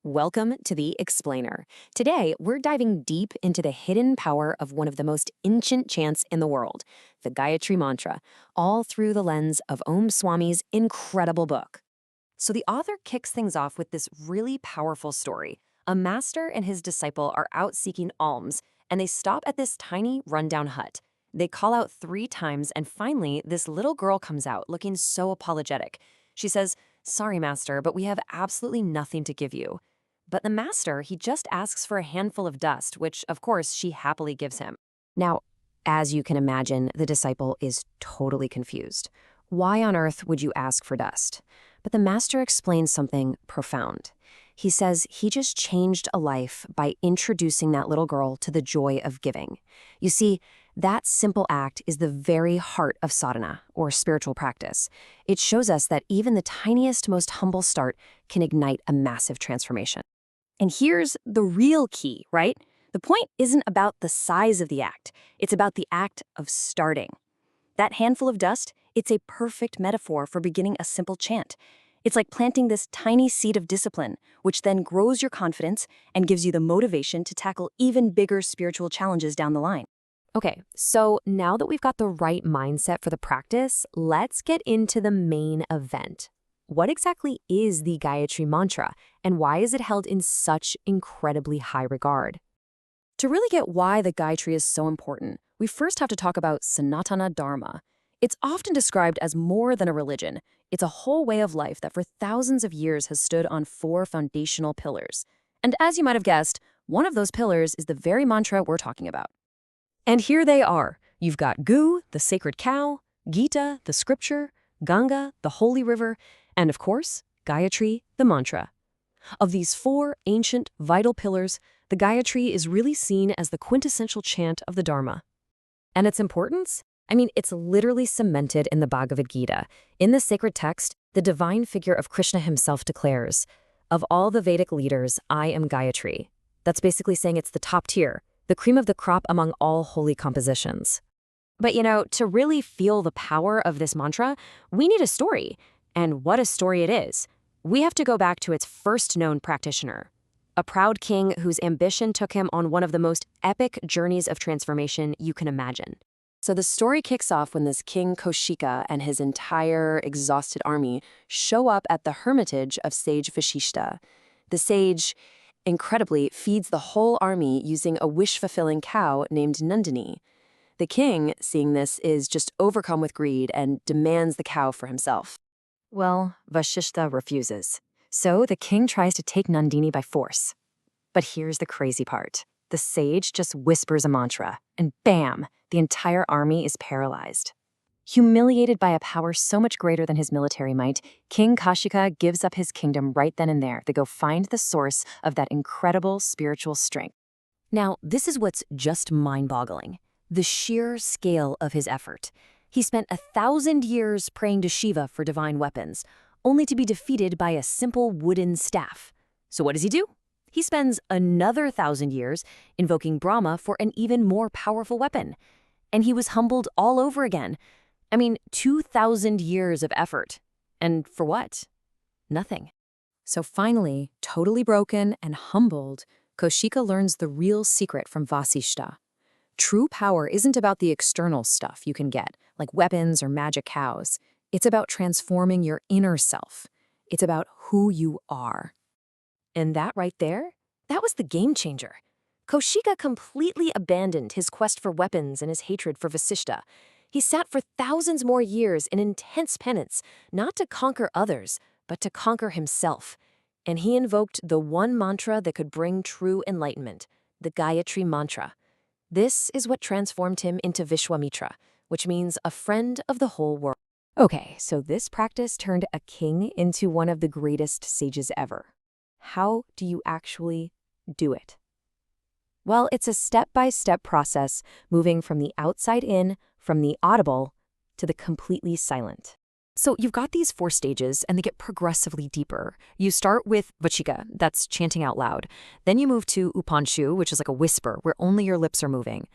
Welcome to The Explainer. Today, we're diving deep into the hidden power of one of the most ancient chants in the world, the Gayatri Mantra, all through the lens of Om Swami's incredible book. So the author kicks things off with this really powerful story. A master and his disciple are out seeking alms, and they stop at this tiny, rundown hut. They call out 3 times, and finally, this little girl comes out looking so apologetic. She says, "Sorry, master, but we have absolutely nothing to give you." But the master, he just asks for a handful of dust, which, of course, she happily gives him. Now, as you can imagine, the disciple is totally confused. Why on earth would you ask for dust? But the master explains something profound. He says he just changed a life by introducing that little girl to the joy of giving. You see, that simple act is the very heart of sadhana, or spiritual practice. It shows us that even the tiniest, most humble start can ignite a massive transformation. And here's the real key, right? The point isn't about the size of the act. It's about the act of starting. That handful of dust, it's a perfect metaphor for beginning a simple chant. It's like planting this tiny seed of discipline, which then grows your confidence and gives you the motivation to tackle even bigger spiritual challenges down the line. Okay, so now that we've got the right mindset for the practice, let's get into the main event. What exactly is the Gayatri Mantra, and why is it held in such incredibly high regard? To really get why the Gayatri is so important, we first have to talk about Sanatana Dharma. It's often described as more than a religion. It's a whole way of life that for thousands of years has stood on 4 foundational pillars. And as you might have guessed, one of those pillars is the very mantra we're talking about. And here they are. You've got Gu, the sacred cow, Gita, the scripture, Ganga, the holy river, and of course, Gayatri, the mantra. Of these 4 ancient, vital pillars, the Gayatri is really seen as the quintessential chant of the Dharma. And its importance? I mean, it's literally cemented in the Bhagavad Gita. In the sacred text, the divine figure of Krishna himself declares, "Of all the Vedic leaders, I am Gayatri." That's basically saying it's the top tier, the cream of the crop among all holy compositions. But to really feel the power of this mantra, we need a story. And what a story it is. We have to go back to its first known practitioner, a proud king whose ambition took him on one of the most epic journeys of transformation you can imagine. So the story kicks off when this King Kaushika and his entire exhausted army show up at the hermitage of sage Vashishta. The sage, incredibly, feeds the whole army using a wish-fulfilling cow named Nandini. The king, seeing this, is just overcome with greed and demands the cow for himself. Well, Vashishta refuses. So the king tries to take Nandini by force. But here's the crazy part. The sage just whispers a mantra, and bam, the entire army is paralyzed. Humiliated by a power so much greater than his military might, King Kaushika gives up his kingdom right then and there to go find the source of that incredible spiritual strength. Now, this is what's just mind-boggling. The sheer scale of his effort. He spent 1,000 years praying to Shiva for divine weapons, only to be defeated by a simple wooden staff. So what does he do? He spends another 1,000 years invoking Brahma for an even more powerful weapon. And he was humbled all over again. 2,000 years of effort. And for what? Nothing. So finally, totally broken and humbled, Kaushika learns the real secret from Vasishta. True power isn't about the external stuff you can get, like weapons or magic cows. It's about transforming your inner self. It's about who you are. And that right there, that was the game changer. Kaushika completely abandoned his quest for weapons and his hatred for Vasishta. He sat for thousands more years in intense penance, not to conquer others, but to conquer himself. And he invoked the one mantra that could bring true enlightenment, the Gayatri Mantra. This is what transformed him into Vishwamitra, which means a friend of the whole world. Okay, so this practice turned a king into one of the greatest sages ever. How do you actually do it? Well, it's a step-by-step process, moving from the outside in, from the audible, to the completely silent. So you've got these 4 stages, and they get progressively deeper. You start with Vachika, that's chanting out loud. Then you move to Upanshu, which is like a whisper, where only your lips are moving.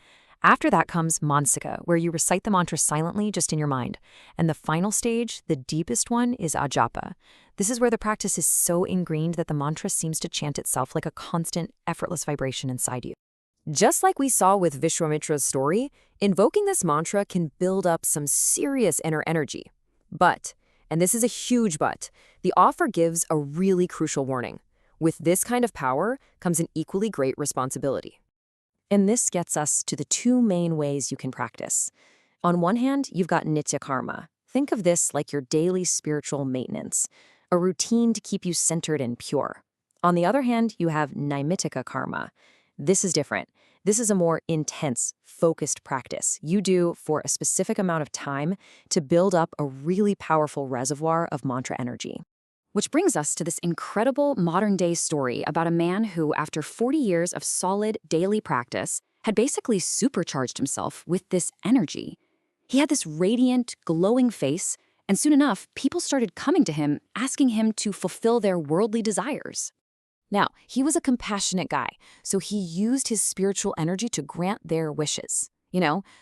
After that comes Mansika, where you recite the mantra silently just in your mind. And the final stage, the deepest one, is Ajapa. This is where the practice is so ingrained that the mantra seems to chant itself like a constant, effortless vibration inside you. Just like we saw with Vishwamitra's story, invoking this mantra can build up some serious inner energy. But, and this is a huge but, the author gives a really crucial warning. With this kind of power comes an equally great responsibility. And this gets us to the two main ways you can practice. On one hand, you've got nitya karma. Think of this like your daily spiritual maintenance, a routine to keep you centered and pure. On the other hand, you have naimitika karma. This is different. This is a more intense, focused practice you do for a specific amount of time to build up a really powerful reservoir of mantra energy. Which brings us to this incredible modern-day story about a man who, after 40 years of solid daily practice, had basically supercharged himself with this energy. He had this radiant, glowing face, and soon enough, people started coming to him, asking him to fulfill their worldly desires. Now, he was a compassionate guy, so he used his spiritual energy to grant their wishes,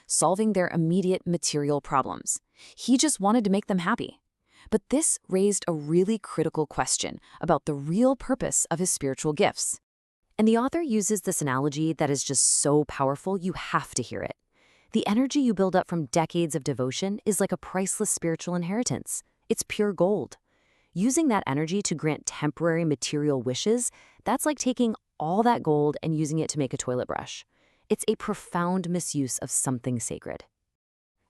solving their immediate material problems. He just wanted to make them happy. But this raised a really critical question about the real purpose of his spiritual gifts. And the author uses this analogy that is just so powerful you have to hear it. The energy you build up from decades of devotion is like a priceless spiritual inheritance. It's pure gold. Using that energy to grant temporary material wishes, that's like taking all that gold and using it to make a toilet brush. It's a profound misuse of something sacred.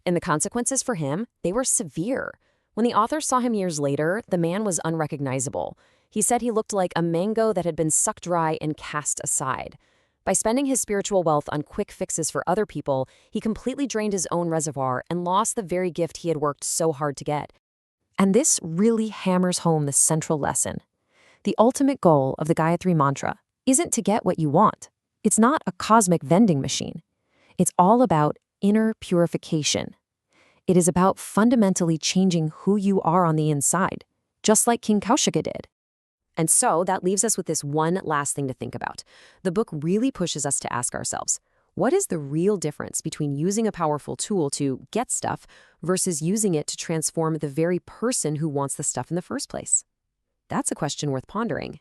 And the consequences for him, they were severe. When the author saw him years later, the man was unrecognizable. He said he looked like a mango that had been sucked dry and cast aside. By spending his spiritual wealth on quick fixes for other people, he completely drained his own reservoir and lost the very gift he had worked so hard to get. And this really hammers home the central lesson. The ultimate goal of the Gayatri Mantra isn't to get what you want. It's not a cosmic vending machine. It's all about inner purification. It is about fundamentally changing who you are on the inside, just like King Kaushika did. And so that leaves us with this one last thing to think about. The book really pushes us to ask ourselves, what is the real difference between using a powerful tool to get stuff versus using it to transform the very person who wants the stuff in the first place? That's a question worth pondering.